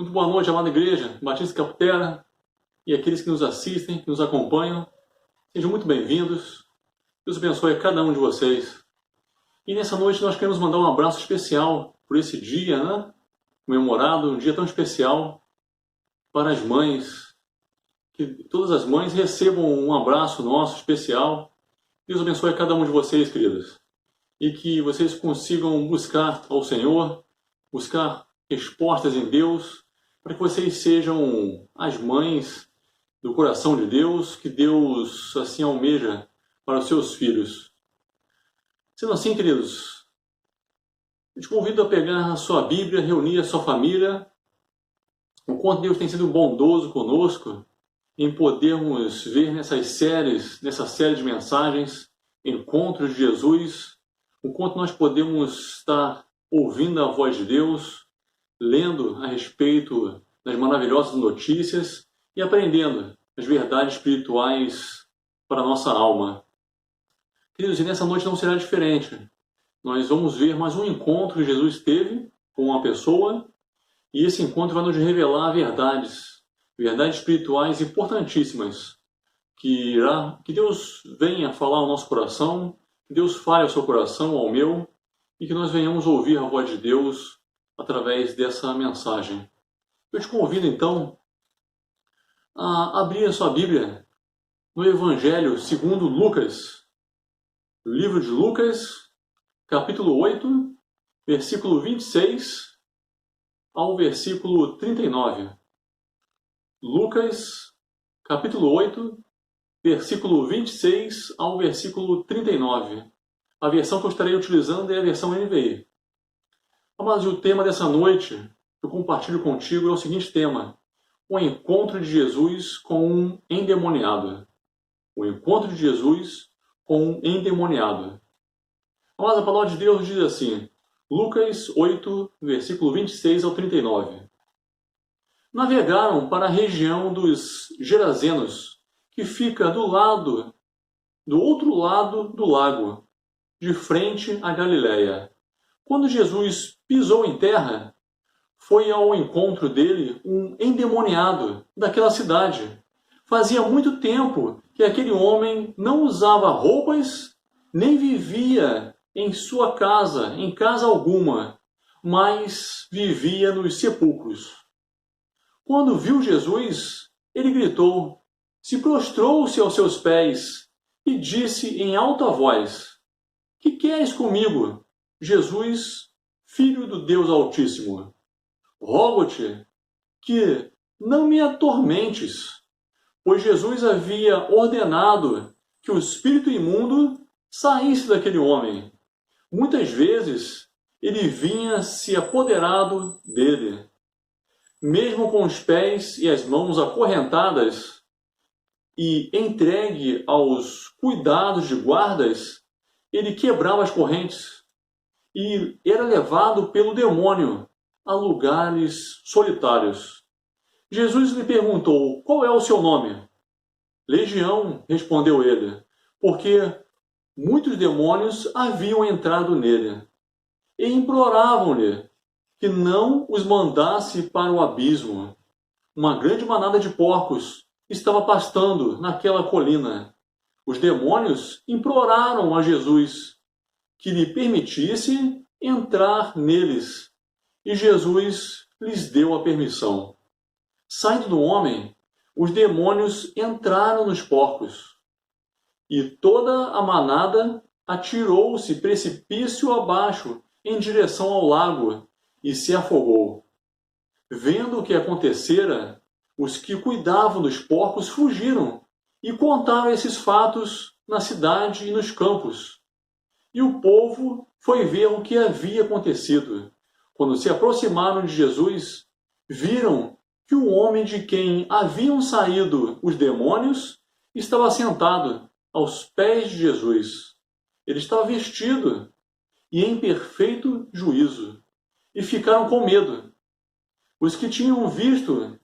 Muito boa noite, amada igreja, Batista Caputera e aqueles que nos assistem, que nos acompanham. Sejam muito bem-vindos. Deus abençoe a cada um de vocês. E nessa noite nós queremos mandar um abraço especial por esse dia, comemorado, um dia tão especial para as mães. Que todas as mães recebam um abraço nosso especial. Deus abençoe a cada um de vocês, queridas. E que vocês consigam buscar ao Senhor, buscar respostas em Deus, para que vocês sejam as mães do coração de Deus, que Deus assim almeja para os seus filhos. Sendo assim, queridos, eu te convido a pegar a sua Bíblia, reunir a sua família, o quanto Deus tem sido bondoso conosco, em podermos ver nessa série de mensagens, Encontros de Jesus, o quanto nós podemos estar ouvindo a voz de Deus, lendo a respeito das maravilhosas notícias e aprendendo as verdades espirituais para a nossa alma. Queridos, e nessa noite não será diferente. Nós vamos ver mais um encontro que Jesus teve com uma pessoa, e esse encontro vai nos revelar verdades espirituais importantíssimas, que Deus venha falar ao nosso coração, que Deus fale ao seu coração, ao meu, e que nós venhamos ouvir a voz de Deus através dessa mensagem. Eu te convido, então, a abrir a sua Bíblia no Evangelho segundo Lucas, livro de Lucas, capítulo 8, versículo 26 ao versículo 39. Lucas, capítulo 8, versículo 26 ao versículo 39. A versão que eu estarei utilizando é a versão NVI. Mas o tema dessa noite que eu compartilho contigo é o seguinte tema: o encontro de Jesus com um endemoniado. O encontro de Jesus com um endemoniado. Mas a palavra de Deus diz assim, Lucas 8, versículo 26 ao 39. Navegaram para a região dos Gerazenos, que fica do outro lado do lago, de frente à Galileia. Quando Jesus pisou em terra, foi ao encontro dele um endemoniado daquela cidade. Fazia muito tempo que aquele homem não usava roupas, nem vivia em sua casa, em casa alguma, mas vivia nos sepulcros. Quando viu Jesus, ele gritou, se prostrou-se aos seus pés e disse em alta voz, que queres comigo, Jesus, Filho do Deus Altíssimo? Rogo-te que não me atormentes, pois Jesus havia ordenado que o espírito imundo saísse daquele homem. Muitas vezes ele vinha se apoderado dele. Mesmo com os pés e as mãos acorrentadas e entregue aos cuidados de guardas, ele quebrava as correntes e era levado pelo demônio a lugares solitários. Jesus lhe perguntou, qual é o seu nome? Legião, respondeu ele, porque muitos demônios haviam entrado nele. E imploravam-lhe que não os mandasse para o abismo. Uma grande manada de porcos estava pastando naquela colina. Os demônios imploraram a Jesus que lhe permitisse entrar neles. E Jesus lhes deu a permissão. Saindo do homem, os demônios entraram nos porcos. E toda a manada atirou-se precipício abaixo em direção ao lago e se afogou. Vendo o que acontecera, os que cuidavam dos porcos fugiram e contaram esses fatos na cidade e nos campos. E o povo foi ver o que havia acontecido. Quando se aproximaram de Jesus, viram que o homem de quem haviam saído os demônios estava sentado aos pés de Jesus. Ele estava vestido e em perfeito juízo, e ficaram com medo. Os que tinham visto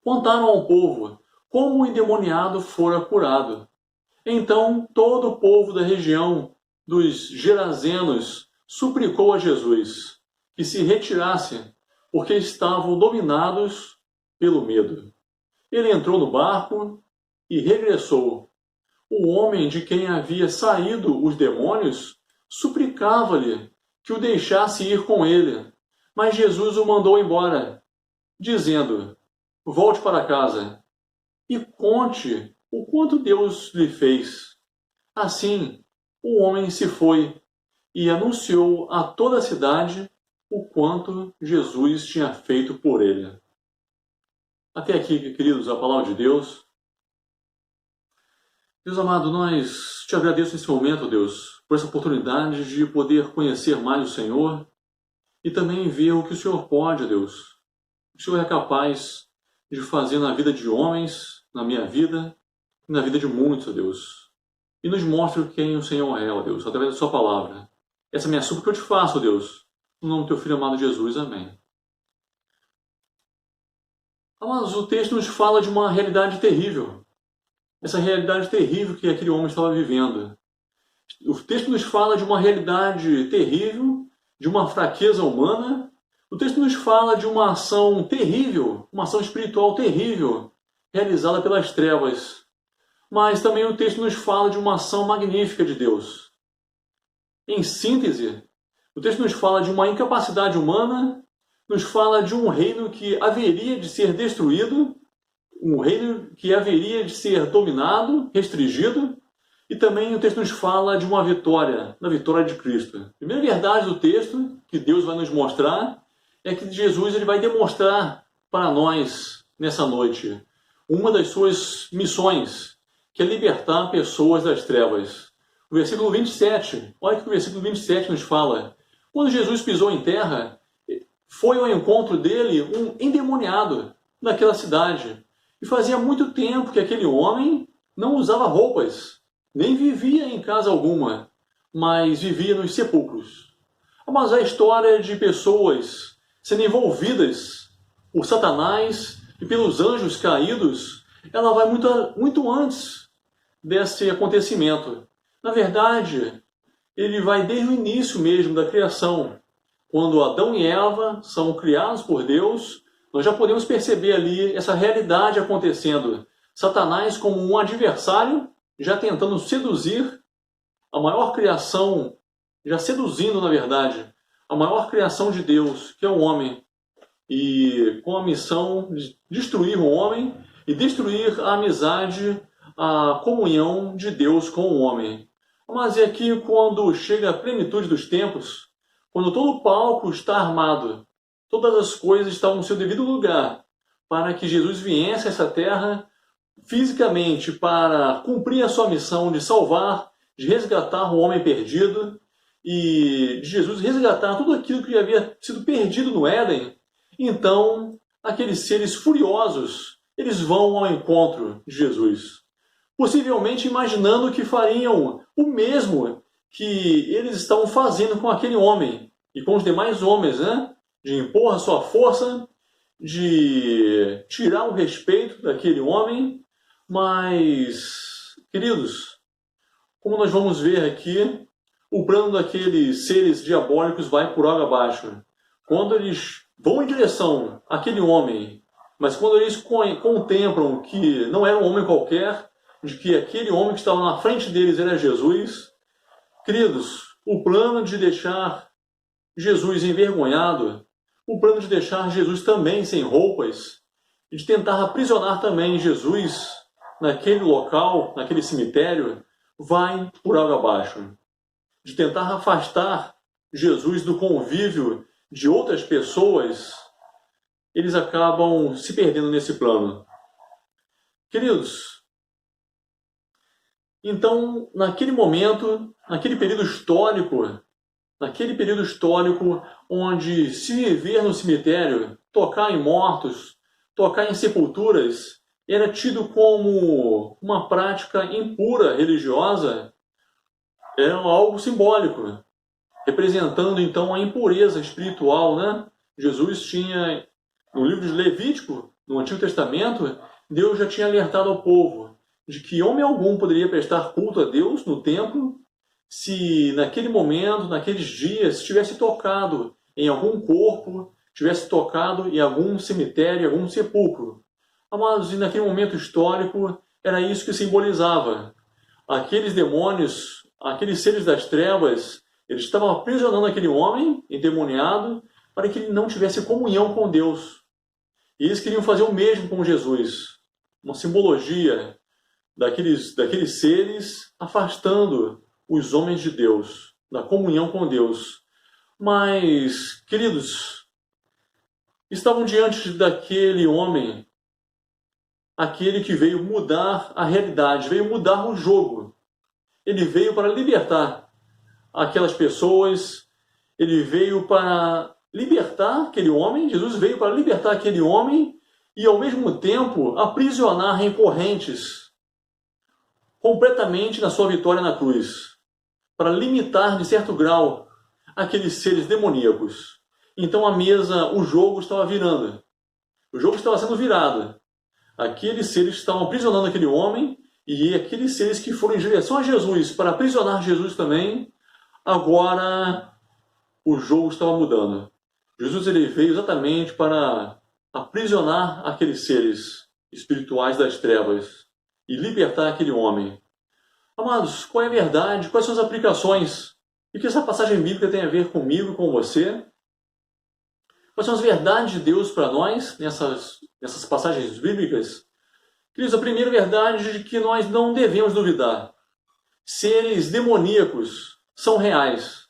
contaram ao povo como o endemoniado fora curado. Então todo o povo da região dos Gerazenos suplicou a Jesus que se retirasse, porque estavam dominados pelo medo. Ele entrou no barco e regressou. O homem de quem havia saído os demônios suplicava-lhe que o deixasse ir com ele, mas Jesus o mandou embora, dizendo: volte para casa e conte o quanto Deus lhe fez. Assim, o homem se foi e anunciou a toda a cidade o quanto Jesus tinha feito por ele. Até aqui, queridos, a palavra de Deus. Deus amado, nós te agradeço nesse momento, Deus, por essa oportunidade de poder conhecer mais o Senhor e também ver o que o Senhor pode, Deus. O Senhor é capaz de fazer na vida de homens, na minha vida e na vida de muitos, Deus. E nos mostre quem o Senhor é, Deus, através da sua palavra. Essa é a minha súplica que eu te faço, Deus, no nome do teu Filho amado Jesus. Amém. Mas o texto nos fala de uma realidade terrível. Essa realidade terrível que aquele homem estava vivendo. O texto nos fala de uma realidade terrível, de uma fraqueza humana. O texto nos fala de uma ação terrível, uma ação espiritual terrível, realizada pelas trevas. Mas também o texto nos fala de uma ação magnífica de Deus. Em síntese, o texto nos fala de uma incapacidade humana, nos fala de um reino que haveria de ser destruído, um reino que haveria de ser dominado, restringido, e também o texto nos fala de uma vitória, da vitória de Cristo. A primeira verdade do texto, que Deus vai nos mostrar, é que Jesus ele vai demonstrar para nós, nessa noite, uma das suas missões, que é libertar pessoas das trevas. O versículo 27, olha o que o versículo 27 nos fala. Quando Jesus pisou em terra, foi ao encontro dele um endemoniado naquela cidade. E fazia muito tempo que aquele homem não usava roupas, nem vivia em casa alguma, mas vivia nos sepulcros. Mas a história de pessoas sendo envolvidas por Satanás e pelos anjos caídos, ela vai muito antes desse acontecimento. Na verdade, ele vai desde o início mesmo da criação. Quando Adão e Eva são criados por Deus, nós já podemos perceber ali essa realidade acontecendo. Satanás como um adversário, já tentando seduzir a maior criação, já seduzindo, na verdade, a maior criação de Deus, que é o homem. E com a missão de destruir o homem e destruir a amizade, a comunhão de Deus com o homem. Mas é aqui quando chega a plenitude dos tempos, quando todo o palco está armado, todas as coisas estão no seu devido lugar, para que Jesus viesse a essa terra fisicamente para cumprir a sua missão de salvar, de resgatar o homem perdido e de Jesus resgatar tudo aquilo que havia sido perdido no Éden. Então, aqueles seres furiosos, eles vão ao encontro de Jesus, possivelmente imaginando que fariam o mesmo que eles estavam fazendo com aquele homem e com os demais homens, né? De impor a sua força, de tirar o respeito daquele homem. Mas, queridos, como nós vamos ver aqui, o plano daqueles seres diabólicos vai por água abaixo. Quando eles vão em direção àquele homem, mas quando eles contemplam que não era um homem qualquer, de que aquele homem que estava na frente deles era Jesus, queridos, o plano de deixar Jesus envergonhado, o plano de deixar Jesus também sem roupas, e de tentar aprisionar também Jesus naquele local, naquele cemitério, vai por água abaixo. De tentar afastar Jesus do convívio de outras pessoas, eles acabam se perdendo nesse plano. Queridos, então, naquele momento, naquele período histórico onde se viver no cemitério, tocar em mortos, tocar em sepulturas, era tido como uma prática impura religiosa, era algo simbólico, representando então a impureza espiritual, né? Jesus tinha, no livro de Levítico, no Antigo Testamento, Deus já tinha alertado ao povo de que homem algum poderia prestar culto a Deus no templo se naquele momento, naqueles dias, tivesse tocado em algum corpo tivesse tocado em algum cemitério, em algum sepulcro. Mas naquele momento histórico era isso que simbolizava. Aqueles demônios, aqueles seres das trevas, eles estavam aprisionando aquele homem endemoniado para que ele não tivesse comunhão com Deus. E eles queriam fazer o mesmo com Jesus. Uma simbologia daqueles seres afastando os homens de Deus, da comunhão com Deus. Mas, queridos, estavam diante daquele homem, aquele que veio mudar a realidade, veio mudar o jogo. Ele veio para libertar aquelas pessoas, ele veio para libertar aquele homem, Jesus veio para libertar aquele homem e, ao mesmo tempo, aprisionar em correntes completamente na sua vitória na cruz, para limitar, de certo grau, aqueles seres demoníacos. Então a mesa, o jogo estava virando. O jogo estava sendo virado. Aqueles seres estavam aprisionando aquele homem e aqueles seres que foram em direção a Jesus para aprisionar Jesus também, agora o jogo estava mudando. Jesus ele veio exatamente para aprisionar aqueles seres espirituais das trevas e libertar aquele homem. Amados, qual é a verdade? Quais são as aplicações? O que essa passagem bíblica tem a ver comigo e com você? Quais são as verdades de Deus para nós nessas passagens bíblicas? Queridos, a primeira verdade é de que nós não devemos duvidar. Seres demoníacos são reais.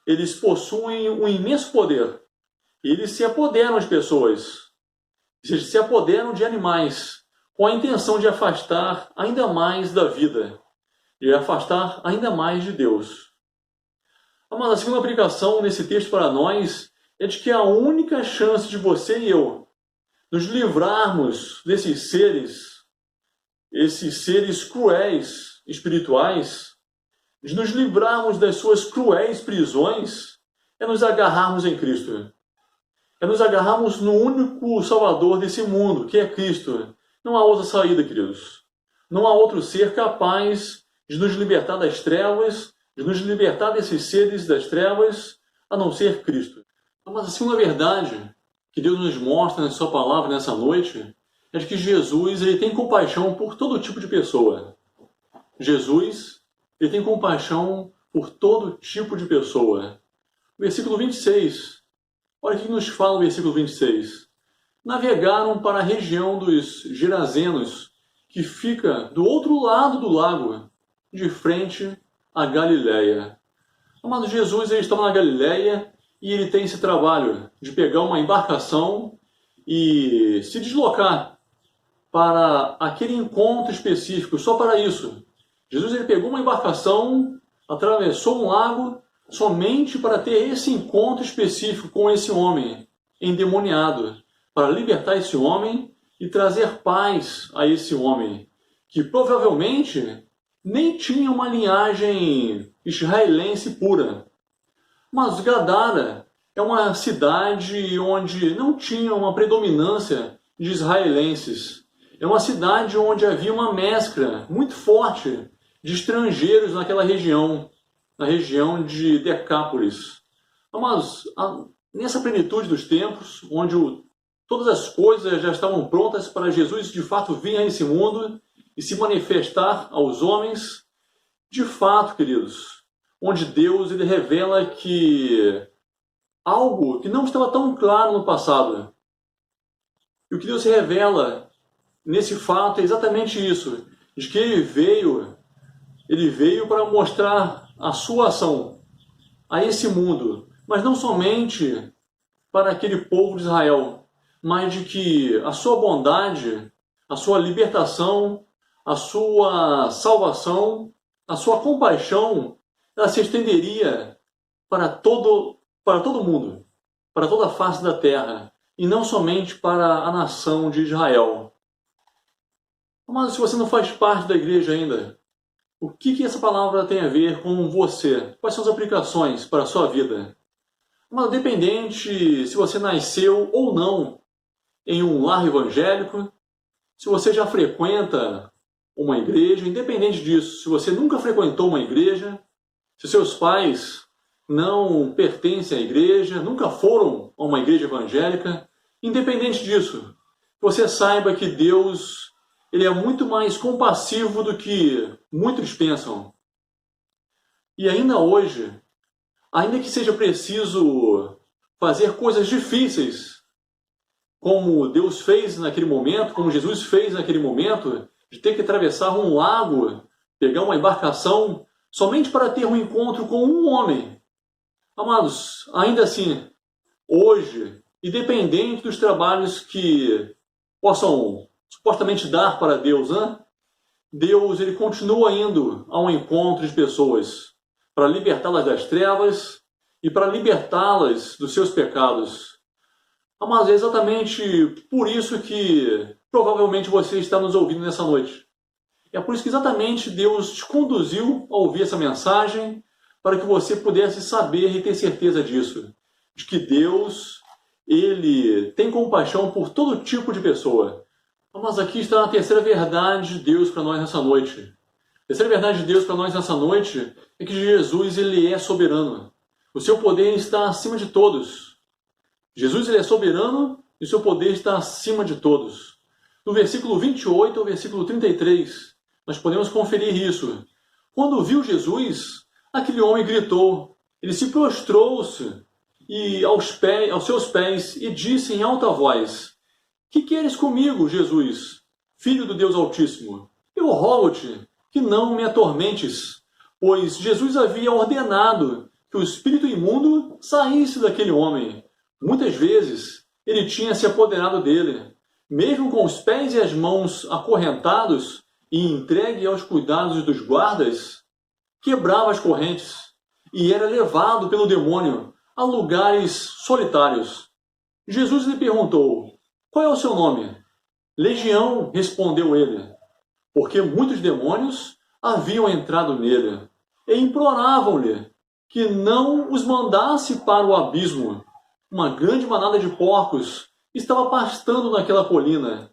Eles possuem um imenso poder. Eles se apoderam das pessoas. Eles se apoderam de animais, com a intenção de afastar ainda mais da vida, de afastar ainda mais de Deus. Mas a segunda aplicação nesse texto para nós é de que a única chance de você e eu nos livrarmos desses seres, esses seres cruéis espirituais, de nos livrarmos das suas cruéis prisões, é nos agarrarmos em Cristo. É nos agarrarmos no único Salvador desse mundo, que é Cristo. Não há outra saída, queridos. Não há outro ser capaz de nos libertar das trevas, de nos libertar desses seres das trevas, a não ser Cristo. Mas a segunda verdade que Deus nos mostra na sua palavra nessa noite é de que Jesus ele tem compaixão por todo tipo de pessoa. Jesus ele tem compaixão por todo tipo de pessoa. Versículo 26. Olha o que nos fala o versículo 26. Navegaram para a região dos Gerazenos, que fica do outro lado do lago, de frente à Galileia. Amado, Jesus ele estava na Galileia e ele tem esse trabalho de pegar uma embarcação e se deslocar para aquele encontro específico, só para isso. Jesus ele pegou uma embarcação, atravessou um lago, somente para ter esse encontro específico com esse homem endemoniado, para libertar esse homem e trazer paz a esse homem, que provavelmente nem tinha uma linhagem israelense pura. Mas Gadara é uma cidade onde não tinha uma predominância de israelenses. É uma cidade onde havia uma mescla muito forte de estrangeiros naquela região, na região de Decápolis. Mas nessa plenitude dos tempos, onde todas as coisas já estavam prontas para Jesus de fato vir a esse mundo e se manifestar aos homens, de fato, queridos, onde Deus ele revela que algo que não estava tão claro no passado. E o que Deus revela nesse fato é exatamente isso, de que ele veio para mostrar a sua ação a esse mundo, mas não somente para aquele povo de Israel, mas de que a sua bondade, a sua libertação, a sua salvação, a sua compaixão, ela se estenderia para todo mundo, para toda a face da terra, e não somente para a nação de Israel. Mas se você não faz parte da igreja ainda, o que essa palavra tem a ver com você? Quais são as aplicações para a sua vida? Mas independente se você nasceu ou não em um lar evangélico, se você já frequenta uma igreja, independente disso, se você nunca frequentou uma igreja, se seus pais não pertencem à igreja, nunca foram a uma igreja evangélica, independente disso, você saiba que Deus, ele é muito mais compassivo do que muitos pensam. E ainda hoje, ainda que seja preciso fazer coisas difíceis, como Deus fez naquele momento, como Jesus fez naquele momento, de ter que atravessar um lago, pegar uma embarcação, somente para ter um encontro com um homem. Amados, ainda assim, hoje, independente dos trabalhos que possam supostamente dar para Deus, né? Deus, ele continua indo ao encontro de pessoas para libertá-las das trevas e para libertá-las dos seus pecados. Mas é exatamente por isso que provavelmente você está nos ouvindo nessa noite. É por isso que exatamente Deus te conduziu a ouvir essa mensagem, para que você pudesse saber e ter certeza disso, de que Deus, ele tem compaixão por todo tipo de pessoa. Mas aqui está a terceira verdade de Deus para nós nessa noite. A terceira verdade de Deus para nós nessa noite é que Jesus, ele é soberano. O seu poder está acima de todos. Jesus, ele é soberano e o seu poder está acima de todos. No versículo 28 ao versículo 33, nós podemos conferir isso. Quando viu Jesus, aquele homem gritou, ele se prostrou-se e aos seus pés e disse em alta voz: Que queres comigo, Jesus, Filho do Deus Altíssimo? Eu rogo-te que não me atormentes, pois Jesus havia ordenado que o espírito imundo saísse daquele homem. Muitas vezes ele tinha se apoderado dele, mesmo com os pés e as mãos acorrentados e entregue aos cuidados dos guardas, quebrava as correntes e era levado pelo demônio a lugares solitários. Jesus lhe perguntou: Qual é o seu nome? Legião, respondeu ele, porque muitos demônios haviam entrado nele e imploravam-lhe que não os mandasse para o abismo. Uma grande manada de porcos estava pastando naquela colina.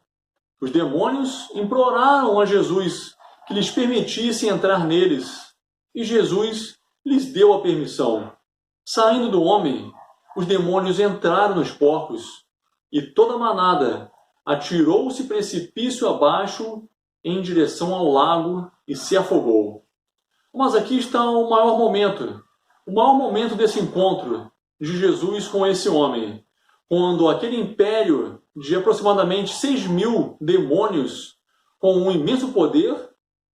Os demônios imploraram a Jesus que lhes permitisse entrar neles, e Jesus lhes deu a permissão. Saindo do homem, os demônios entraram nos porcos, e toda a manada atirou-se precipício abaixo em direção ao lago e se afogou. Mas aqui está o maior momento desse encontro de Jesus com esse homem, quando aquele império de aproximadamente 6.000 demônios, com um imenso poder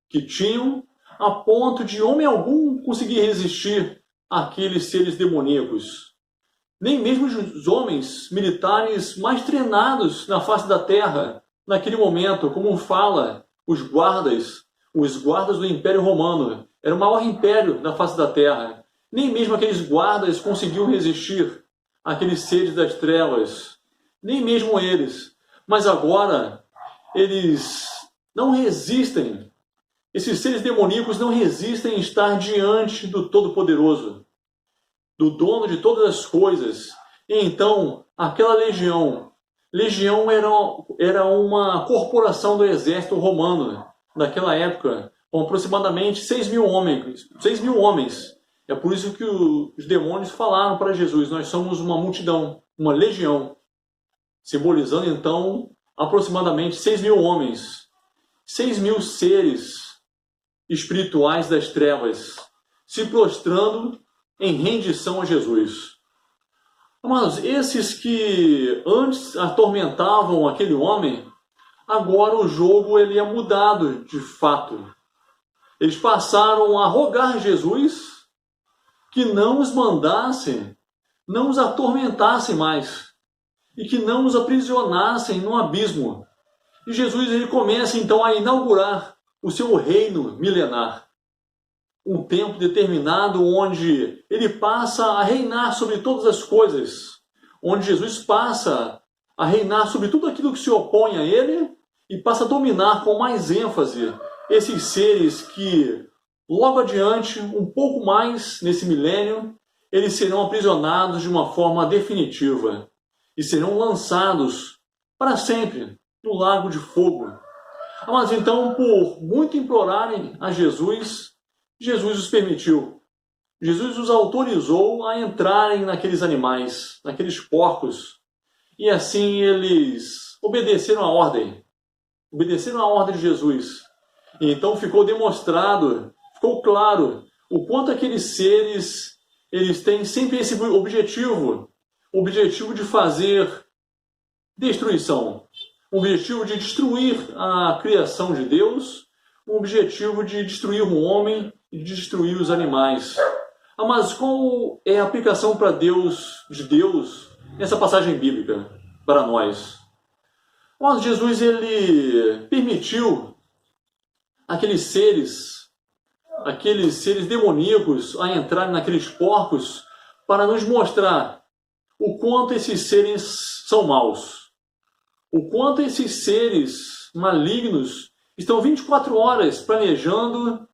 que tinham, a ponto de homem algum conseguir resistir àqueles seres demoníacos. Nem mesmo os homens militares mais treinados na face da terra, naquele momento, como fala os guardas do Império Romano, era o maior império da face da terra. Nem mesmo aqueles guardas conseguiam resistir àqueles seres das trevas. Nem mesmo eles. Mas agora, eles não resistem. Esses seres demoníacos não resistem a estar diante do Todo-Poderoso, do dono de todas as coisas. E então, aquela legião era uma corporação do exército romano daquela época, com aproximadamente 6.000 homens. É por isso que os demônios falaram para Jesus: nós somos uma multidão, uma legião, simbolizando então aproximadamente 6.000 homens, 6.000 seres espirituais das trevas, se prostrando em rendição a Jesus. Mas esses que antes atormentavam aquele homem, agora o jogo ele é mudado de fato. Eles passaram a rogar a Jesus que não os mandassem, não os atormentassem mais, e que não os aprisionassem no abismo. E Jesus ele começa então a inaugurar o seu reino milenar. Um tempo determinado onde ele passa a reinar sobre todas as coisas, onde Jesus passa a reinar sobre tudo aquilo que se opõe a ele e passa a dominar com mais ênfase esses seres que, logo adiante, um pouco mais nesse milênio, eles serão aprisionados de uma forma definitiva e serão lançados para sempre no lago de fogo. Mas então, por muito implorarem a Jesus, Jesus os permitiu. Jesus os autorizou a entrarem naqueles animais, naqueles porcos, e assim eles obedeceram a ordem de Jesus. E então ficou demonstrado, ficou claro o quanto aqueles seres eles têm sempre esse objetivo, o objetivo de fazer destruição, o objetivo de destruir a criação de Deus, o objetivo de destruir o homem e de destruir os animais. Mas qual é a aplicação para de Deus nessa passagem bíblica para nós? Mas Jesus ele permitiu aqueles seres demoníacos a entrarem naqueles porcos para nos mostrar o quanto esses seres são maus, o quanto esses seres malignos estão 24 horas planejando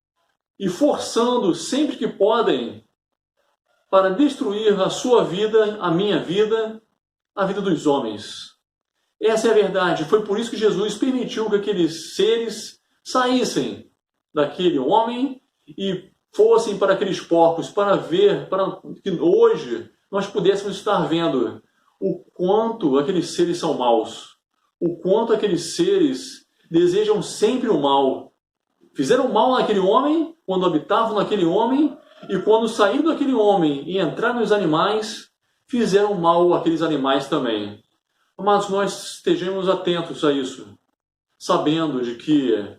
e forçando sempre que podem para destruir a sua vida, a minha vida, a vida dos homens. Essa é a verdade. Foi por isso que Jesus permitiu que aqueles seres saíssem daquele homem e fossem para aqueles porcos para ver, para que hoje nós pudéssemos estar vendo o quanto aqueles seres são maus, o quanto aqueles seres desejam sempre o mal. Fizeram mal naquele homem, quando habitavam naquele homem, e quando saíram daquele homem e entraram nos animais, fizeram mal àqueles animais também. Mas nós estejamos atentos a isso, sabendo de que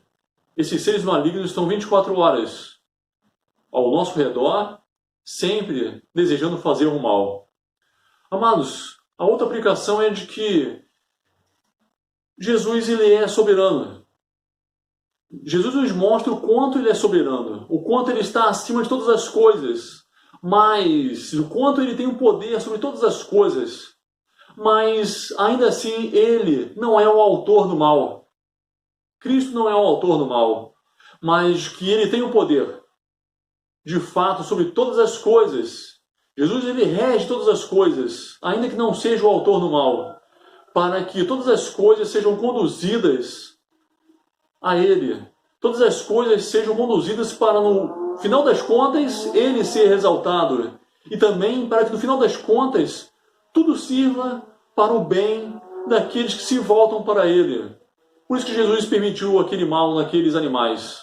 esses seres malignos estão 24 horas ao nosso redor, sempre desejando fazer o mal. Amados, a outra aplicação é de que Jesus ele é soberano. Jesus nos mostra o quanto ele é soberano, o quanto ele está acima de todas as coisas, mas o quanto ele tem o poder sobre todas as coisas. Mas ainda assim ele não é o autor do mal. Cristo não é o autor do mal, mas que ele tem o poder, de fato, sobre todas as coisas. Jesus ele rege todas as coisas, ainda que não seja o autor do mal, para que todas as coisas sejam conduzidas a ele. Todas as coisas sejam conduzidas para, no final das contas, ele ser exaltado. E também para que, no final das contas, tudo sirva para o bem daqueles que se voltam para ele. Por isso que Jesus permitiu aquele mal naqueles animais.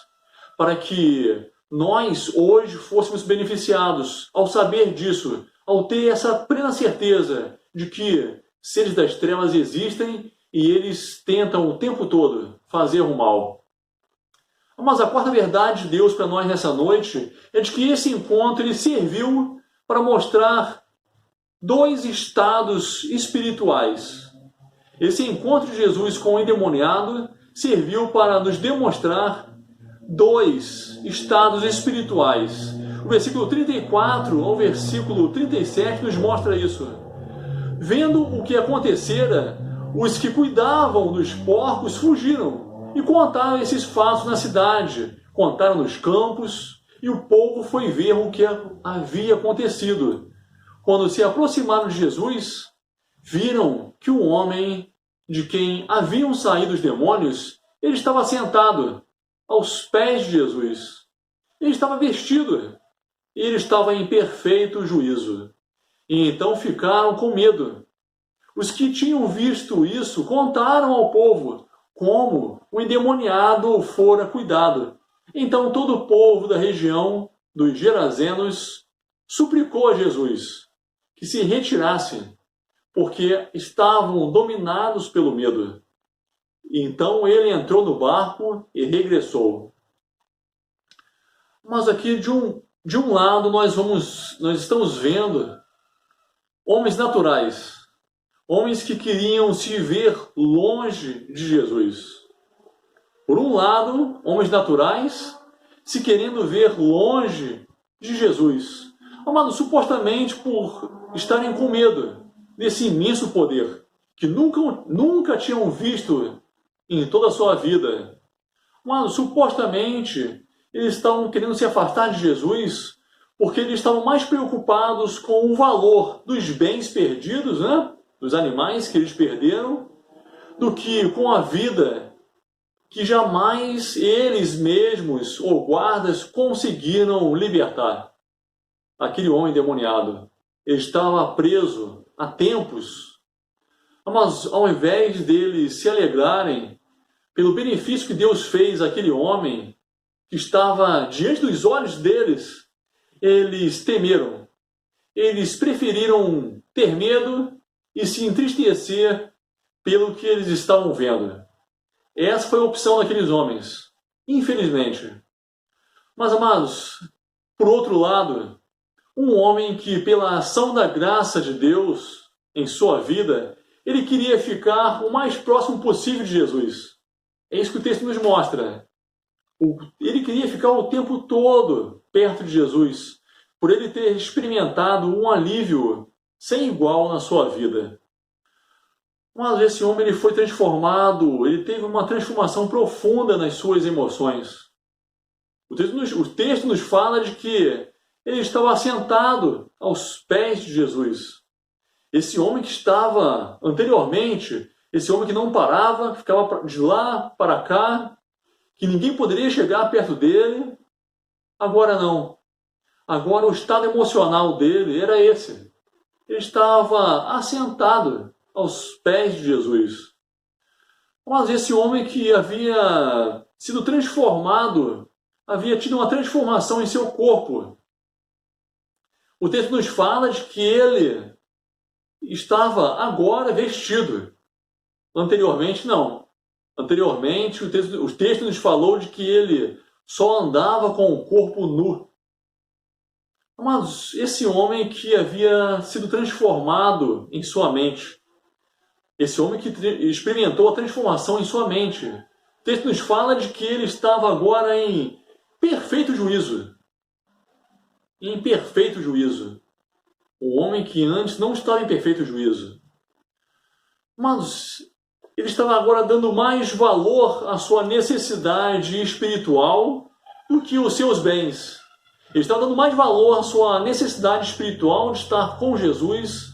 Para que nós, hoje, fôssemos beneficiados ao saber disso, ao ter essa plena certeza de que seres das trevas existem e eles tentam o tempo todo fazer o mal. Mas a quarta verdade de Deus para nós nessa noite é de que esse encontro ele serviu para mostrar dois estados espirituais. Esse encontro de Jesus com o endemoniado serviu para nos demonstrar dois estados espirituais. O versículo 34 ao versículo 37 nos mostra isso. Vendo o que acontecera, os que cuidavam dos porcos fugiram e contaram esses fatos na cidade, contaram nos campos, e o povo foi ver o que havia acontecido. Quando se aproximaram de Jesus, viram que o homem de quem haviam saído os demônios, ele estava sentado aos pés de Jesus. Ele estava vestido, e ele estava em perfeito juízo. E então ficaram com medo. Os que tinham visto isso contaram ao povo como o endemoniado fora cuidado. Então todo o povo da região dos Gerazenos suplicou a Jesus que se retirasse, porque estavam dominados pelo medo. Então ele entrou no barco e regressou. Mas aqui de um lado nós estamos vendo homens naturais, homens que queriam se ver longe de Jesus. Por um lado, homens naturais se querendo ver longe de Jesus. Amados, supostamente por estarem com medo desse imenso poder que nunca tinham visto em toda a sua vida. Amados, supostamente eles estavam querendo se afastar de Jesus porque eles estavam mais preocupados com o valor dos bens perdidos, né? Dos animais que eles perderam, do que com a vida que jamais eles mesmos ou guardas conseguiram libertar. aquele homem endemoniado. Ele estava preso há tempos. Mas ao invés deles se alegrarem pelo benefício que Deus fez àquele homem que estava diante dos olhos deles, eles temeram. Eles preferiram ter medo e se entristecer pelo que eles estavam vendo. Essa foi a opção daqueles homens, infelizmente. Mas, amados, por outro lado, um homem que, pela ação da graça de Deus em sua vida, ele queria ficar o mais próximo possível de Jesus. É isso que o texto nos mostra. Ele queria ficar o tempo todo perto de Jesus, por ele ter experimentado um alívio sem igual na sua vida. Mas esse homem ele foi transformado, ele teve uma transformação profunda nas suas emoções. O texto nos fala de que ele estava sentado aos pés de Jesus. Esse homem que estava anteriormente, esse homem que não parava, ficava de lá para cá, que ninguém poderia chegar perto dele, agora não. Agora o estado emocional dele era esse. Ele estava assentado aos pés de Jesus. Mas esse homem que havia sido transformado, havia tido uma transformação em seu corpo. O texto nos fala de que ele estava agora vestido. Anteriormente, não. Anteriormente, o texto nos falou de que ele só andava com o corpo nu. Mas esse homem que havia sido transformado em sua mente, esse homem que experimentou a transformação em sua mente, o texto nos fala de que ele estava agora em perfeito juízo. Em perfeito juízo. O homem que antes não estava em perfeito juízo. Mas ele estava agora dando mais valor à sua necessidade espiritual do que os seus bens. Ele estava dando mais valor à sua necessidade espiritual de estar com Jesus,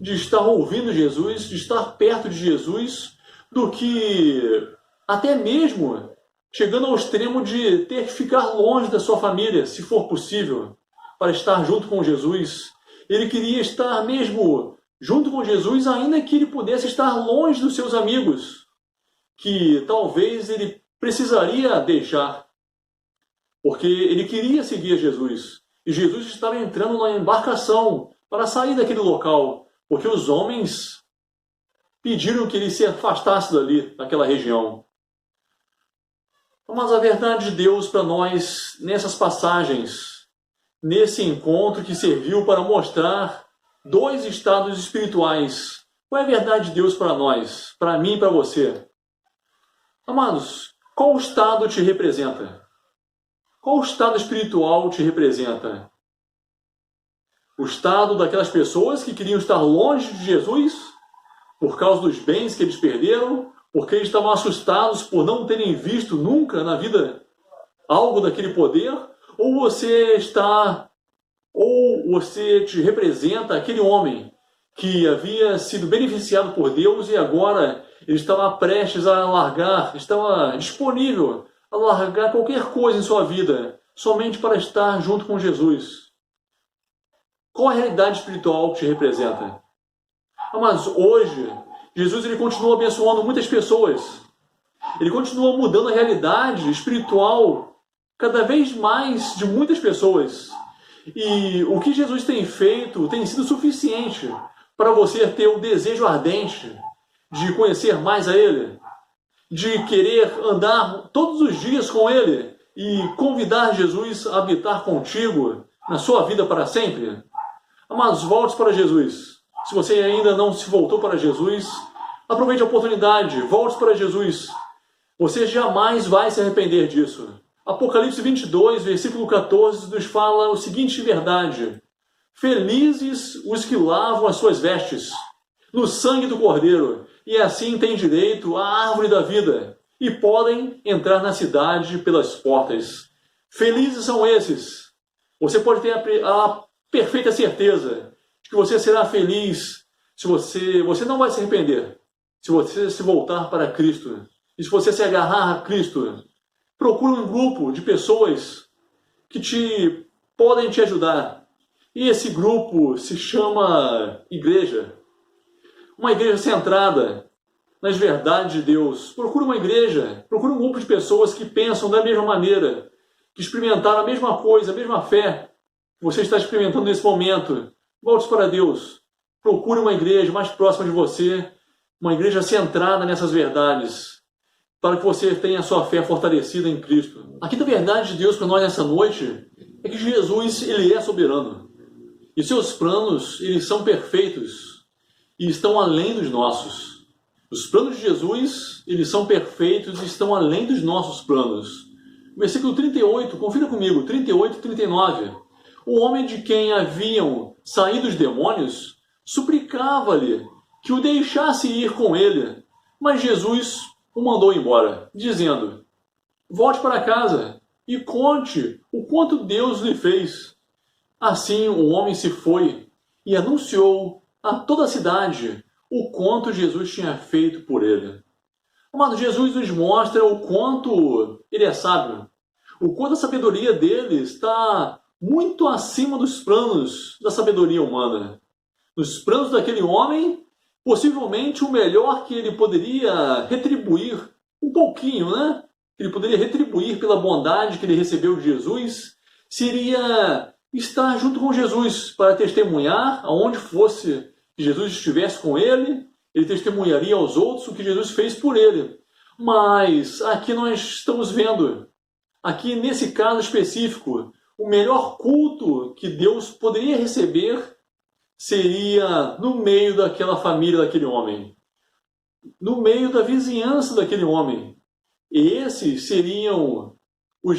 de estar ouvindo Jesus, de estar perto de Jesus, do que até mesmo chegando ao extremo de ter que ficar longe da sua família, se for possível, para estar junto com Jesus. Ele queria estar mesmo junto com Jesus, ainda que ele pudesse estar longe dos seus amigos, que talvez ele precisaria deixar, porque ele queria seguir Jesus. E Jesus estava entrando na embarcação para sair daquele local, porque os homens pediram que ele se afastasse dali, daquela região. Mas a verdade de Deus para nós, nessas passagens, nesse encontro que serviu para mostrar dois estados espirituais. Qual é a verdade de Deus para nós, para mim e para você? Amados, qual estado te representa? Qual estado espiritual te representa? O estado daquelas pessoas que queriam estar longe de Jesus por causa dos bens que eles perderam, porque eles estavam assustados por não terem visto nunca na vida algo daquele poder? Ou você te representa aquele homem que havia sido beneficiado por Deus e agora ele estava prestes a largar, estava disponível a largar qualquer coisa em sua vida, somente para estar junto com Jesus? Qual a realidade espiritual que te representa? Mas hoje, Jesus ele continua abençoando muitas pessoas. Ele continua mudando a realidade espiritual cada vez mais de muitas pessoas. E o que Jesus tem feito tem sido suficiente para você ter o desejo ardente de conhecer mais a Ele, de querer andar todos os dias com Ele e convidar Jesus a habitar contigo na sua vida para sempre. Mas volte para Jesus. Se você ainda não se voltou para Jesus, aproveite a oportunidade, volte para Jesus. Você jamais vai se arrepender disso. Apocalipse 22, versículo 14, nos fala o seguinte verdade: felizes os que lavam as suas vestes no sangue do Cordeiro, e assim têm direito à árvore da vida, e podem entrar na cidade pelas portas. Felizes são esses. Você pode ter a perfeita certeza de que você será feliz se você não vai se arrepender, se você se voltar para Cristo, e se você se agarrar a Cristo. Procure um grupo de pessoas que podem te ajudar, E esse grupo se chama igreja. Uma igreja centrada nas verdades de Deus. Procure uma igreja, procure um grupo de pessoas que pensam da mesma maneira, que experimentaram a mesma coisa, a mesma fé que você está experimentando nesse momento. Volte para Deus. Procure uma igreja mais próxima de você, uma igreja centrada nessas verdades, para que você tenha a sua fé fortalecida em Cristo. A quinta verdade de Deus para nós nessa noite é que Jesus, ele é soberano. E seus planos, eles são perfeitos e estão além dos nossos. Os planos de Jesus, eles são perfeitos e estão além dos nossos planos. Versículo 38, confira comigo, 38 e 39. O homem de quem haviam saído os demônios suplicava-lhe que o deixasse ir com ele, mas Jesus o mandou embora, dizendo: volte para casa e conte o quanto Deus lhe fez. Assim o homem se foi e anunciou a toda a cidade o quanto Jesus tinha feito por ele. Amado, Jesus nos mostra o quanto ele é sábio, o quanto a sabedoria dele está muito acima dos planos da sabedoria humana. Nos planos daquele homem, possivelmente o melhor que ele poderia retribuir, um pouquinho, né? Que ele poderia retribuir pela bondade que ele recebeu de Jesus, seria estar junto com Jesus para testemunhar aonde fosse que Jesus estivesse com ele, ele testemunharia aos outros o que Jesus fez por ele. Mas aqui nós estamos vendo, aqui nesse caso específico, o melhor culto que Deus poderia receber seria no meio daquela família daquele homem, no meio da vizinhança daquele homem. E esses seriam os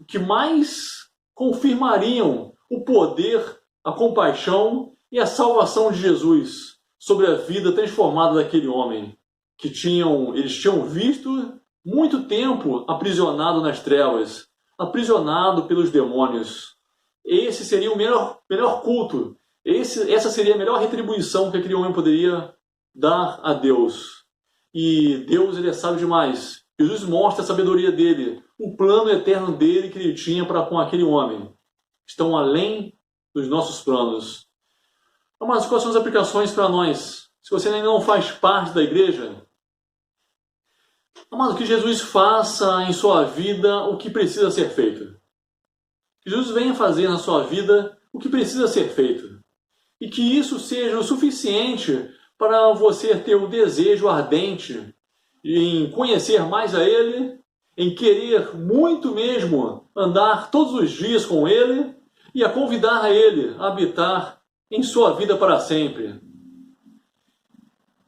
que mais confirmariam o poder, a compaixão e a salvação de Jesus sobre a vida transformada daquele homem, que eles tinham visto muito tempo aprisionado nas trevas, aprisionado pelos demônios. Esse seria o melhor culto, essa seria a melhor retribuição que aquele homem poderia dar a Deus. E Deus, ele é sábio demais. Jesus mostra a sabedoria dele, o plano eterno dele que ele tinha para com aquele homem. Estão além dos nossos planos. Mas quais são as aplicações para nós? Se você ainda não faz parte da igreja, amado, que Jesus faça em sua vida o que precisa ser feito. Que Jesus venha fazer na sua vida o que precisa ser feito. E que isso seja o suficiente para você ter o desejo ardente em conhecer mais a Ele, em querer muito mesmo andar todos os dias com Ele e a convidar a Ele a habitar em sua vida para sempre.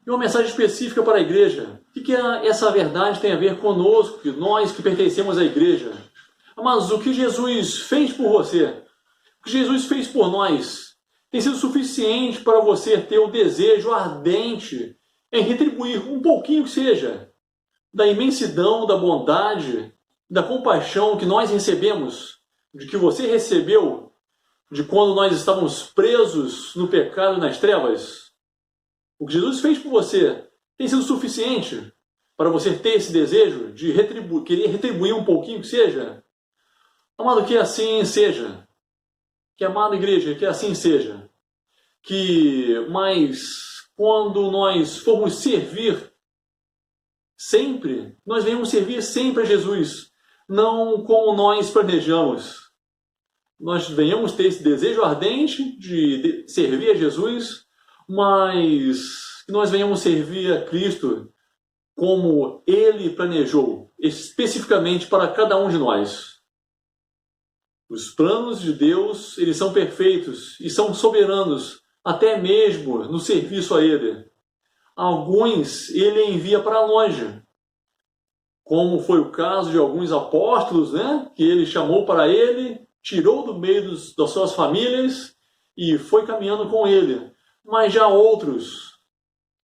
E uma mensagem específica para a igreja. O que essa verdade tem a ver conosco, nós que pertencemos à igreja? Mas o que Jesus fez por você, o que Jesus fez por nós, tem sido suficiente para você ter o desejo ardente em retribuir um pouquinho que seja da imensidão, da bondade, da compaixão que nós recebemos, de que você recebeu, de quando nós estávamos presos no pecado e nas trevas. O que Jesus fez por você tem sido suficiente para você ter esse desejo de querer retribuir um pouquinho que seja? Amado, que assim seja. Que, amada igreja, que assim seja. Mas quando nós formos servir sempre, nós venhamos servir sempre a Jesus, não como nós planejamos. Nós venhamos ter esse desejo ardente de servir a Jesus, mas que nós venhamos servir a Cristo como Ele planejou, especificamente para cada um de nós. Os planos de Deus, eles são perfeitos e são soberanos, até mesmo no serviço a Ele. Alguns Ele envia para longe, como foi o caso de alguns apóstolos, né? Que Ele chamou para Ele, tirou do meio das suas famílias e foi caminhando com Ele. Mas já outros,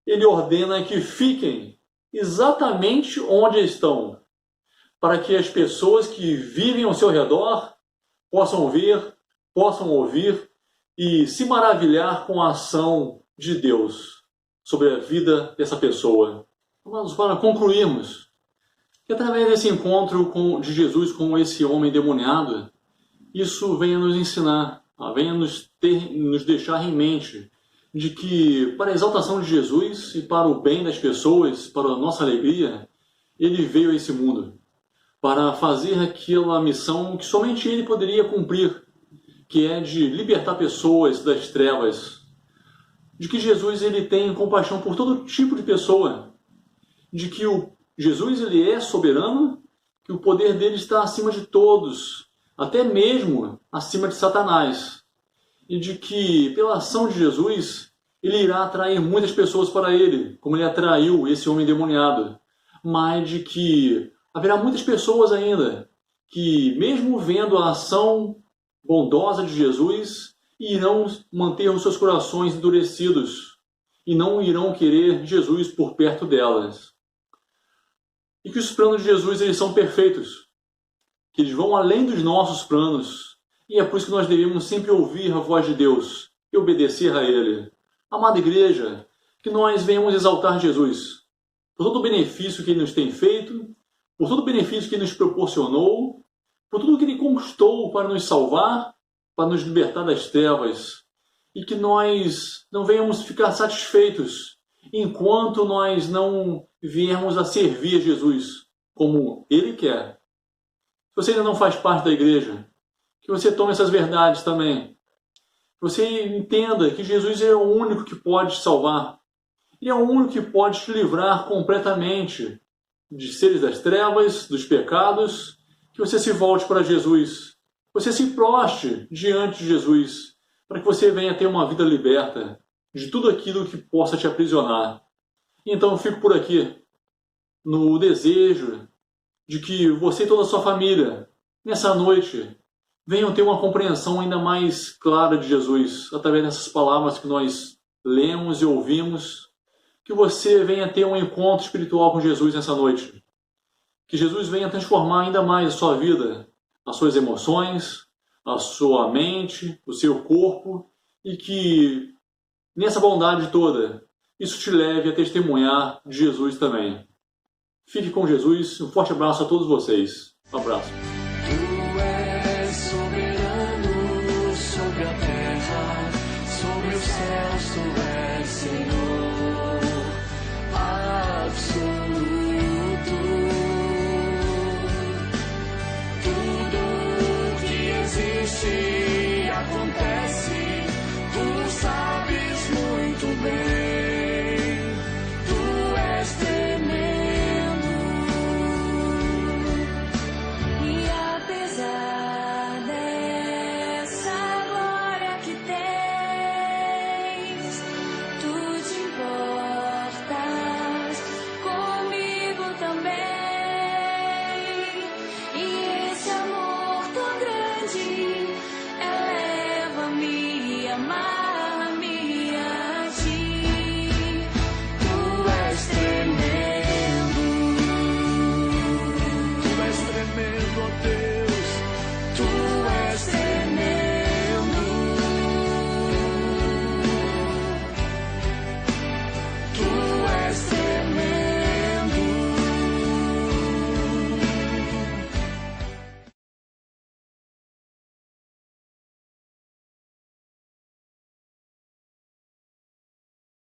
Ele ordena que fiquem exatamente onde estão, para que as pessoas que vivem ao seu redor possam ver, possam ouvir e se maravilhar com a ação de Deus sobre a vida dessa pessoa. Vamos para concluirmos que através desse encontro de Jesus com esse homem endemoniado, isso venha nos ensinar venha nos deixar em mente de que, para a exaltação de Jesus e para o bem das pessoas, para a nossa alegria, ele veio a esse mundo para fazer aquela missão que somente ele poderia cumprir, que é de libertar pessoas das trevas, de que Jesus ele tem compaixão por todo tipo de pessoa, de que Jesus ele é soberano, que o poder dele está acima de todos, até mesmo acima de Satanás, e de que pela ação de Jesus ele irá atrair muitas pessoas para ele, como ele atraiu esse homem endemoniado, mas de que haverá muitas pessoas ainda que, mesmo vendo a ação bondosa de Jesus, irão manter os seus corações endurecidos e não irão querer Jesus por perto delas. E que os planos de Jesus eles são perfeitos, que eles vão além dos nossos planos, e é por isso que nós devemos sempre ouvir a voz de Deus e obedecer a Ele. Amada igreja, que nós venhamos exaltar Jesus por todo o benefício que Ele nos tem feito, por todo o benefício que Ele nos proporcionou, por tudo que Ele conquistou para nos salvar, para nos libertar das trevas, e que nós não venhamos ficar satisfeitos enquanto nós não viermos a servir a Jesus como Ele quer. Se você ainda não faz parte da igreja, que você tome essas verdades também. Que você entenda que Jesus é o único que pode te salvar. Ele é o único que pode te livrar completamente de seres das trevas, dos pecados. Que você se volte para Jesus. Você se proste diante de Jesus, para que você venha ter uma vida liberta de tudo aquilo que possa te aprisionar. Então eu fico por aqui, no desejo de que você e toda a sua família, nessa noite, venham ter uma compreensão ainda mais clara de Jesus, através dessas palavras que nós lemos e ouvimos, que você venha ter um encontro espiritual com Jesus nessa noite. Que Jesus venha transformar ainda mais a sua vida, as suas emoções, a sua mente, o seu corpo, e que nessa bondade toda, isso te leve a testemunhar de Jesus também. Fique com Jesus, um forte abraço a todos vocês. Um abraço. Tu és soberano sobre a terra, sobre os céus, tu és Senhor absoluto. Tudo que existe acontece